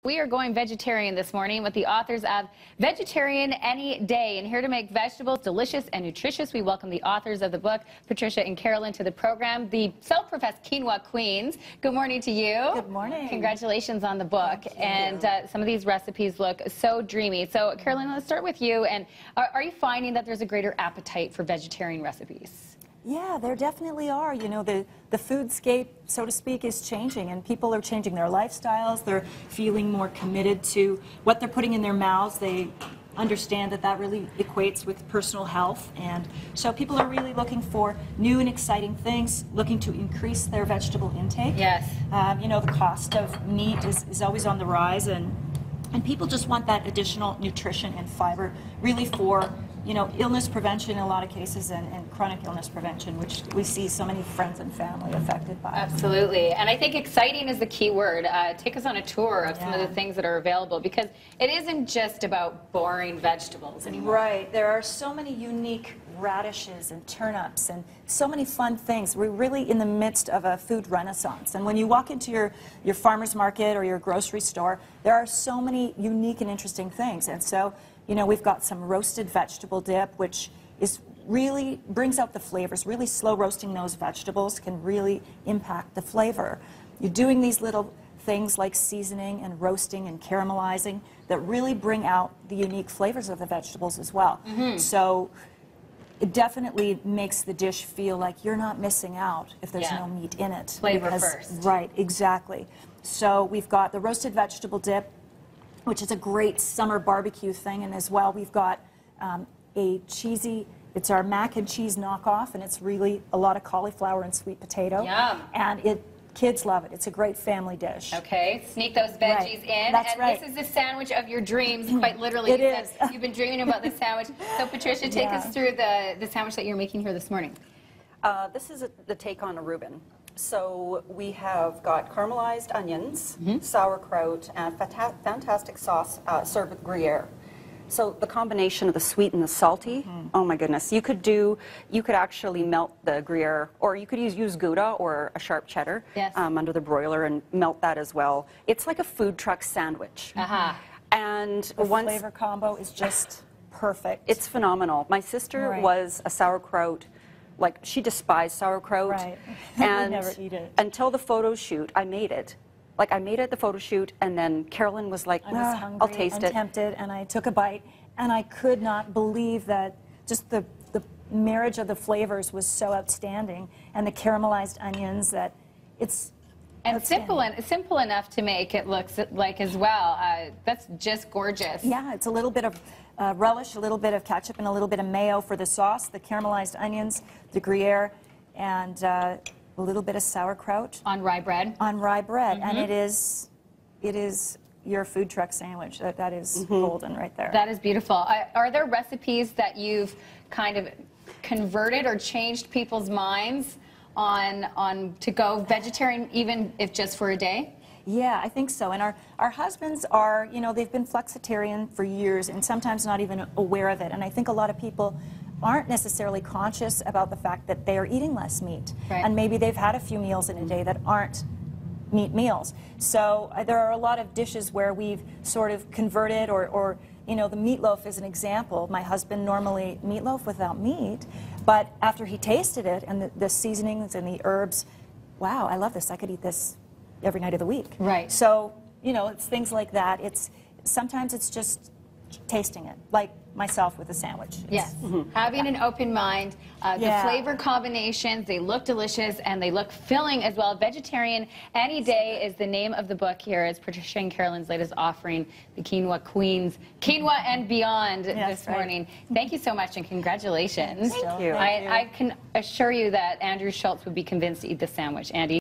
We are going vegetarian this morning with the authors of Vegetarian Any Day. And here to make vegetables delicious and nutritious, we welcome the authors of the book, Patricia and Carolyn, to the program, the self-professed Quinoa Queens. Good morning to you. Good morning. Congratulations on the book. And some of these recipes look so dreamy. So, Carolyn, let's start with you. And are you finding that there's a greater appetite for vegetarian recipes? Yeah, there definitely are. You know, the foodscape, so to speak, is changing, and people are changing their lifestyles. They're feeling more committed to what they're putting in their mouths. They understand that that really equates with personal health, and so people are really looking for new and exciting things, looking to increase their vegetable intake. Yes. You know, the cost of meat is always on the rise, and people just want that additional nutrition and fiber, really for, you know, illness prevention in a lot of cases, and chronic illness prevention, which we see so many friends and family affected by. Absolutely. And I think exciting is the key word. Take us on a tour of some of the things that are available, because it isn't just about boring vegetables anymore. Right. There are so many unique radishes and turnips and so many fun things. We're really in the midst of a food renaissance. And when you walk into your farmer's market or your grocery store, there are so many unique and interesting things. And so, you know, we've got some roasted vegetable dip, which is really brings out the flavors. Really slow roasting those vegetables can really impact the flavor. You're doing these little things like seasoning and roasting and caramelizing that really bring out the unique flavors of the vegetables as well. So it definitely makes the dish feel like you're not missing out if there's no meat in it. Flavor first. Right, exactly. So we've got the roasted vegetable dip, which is a great summer barbecue thing, and as well we've got a cheesy, it's our mac and cheese knockoff, and it's really a lot of cauliflower and sweet potato. Yum. And kids love it. It's a great family dish. Okay, sneak those veggies in. That's and right. This is the sandwich of your dreams, quite literally. It is. You've been dreaming about this sandwich. So, Patricia, take us through the sandwich that you're making here this morning. This is the take on a Reuben. So we have got caramelized onions, sauerkraut, and fantastic sauce served with Gruyere. So the combination of the sweet and the salty, oh my goodness. You could actually melt the Gruyere, or you could use Gouda or a sharp cheddar under the broiler and melt that as well. It's like a food truck sandwich. And the flavor combo is just perfect. It's phenomenal. My sister was a sauerkraut, like she despised sauerkraut, and never eat it. Until the photo shoot. I made it. Like I made it at the photo shoot, and then Carolyn was like, I was hungry I'll taste it. Tempted, and I took a bite, and I could not believe that just the marriage of the flavors was so outstanding, and the caramelized onions, that it's simple enough to make, it looks like as well. That's just gorgeous. Yeah, it's a little bit of relish, a little bit of ketchup, and a little bit of mayo for the sauce, the caramelized onions, the Gruyere, and a little bit of sauerkraut. On rye bread. On rye bread, and it is your food truck sandwich. That is golden right there. That is beautiful. Are there recipes that you've kind of converted or changed people's minds on to go vegetarian, even if just for a day? Yeah, I think so. And our husbands are, you know, they've been flexitarian for years and sometimes not even aware of it. And I think a lot of people aren't necessarily conscious about the fact that they are eating less meat. And maybe they've had a few meals in a day that aren't meat meals. So there are a lot of dishes where we've sort of converted, or you know, the meatloaf is an example. My husband normally meatloaf without meat, but after he tasted it and the seasonings and the herbs, wow, I love this. I could eat this every night of the week. Right. So, you know, it's things like that. Sometimes it's just tasting it, like myself with a sandwich. Yes. Having an open mind. The flavor combinations, they look delicious and they look filling as well. Vegetarian Any Day is the name of the book here, as Patricia and Carolyn's latest offering, the Quinoa Queens, Quinoa and Beyond this morning. Thank you so much, and congratulations. Thank you. I can assure you that Andrew Schultz would be convinced to eat this sandwich. Andy?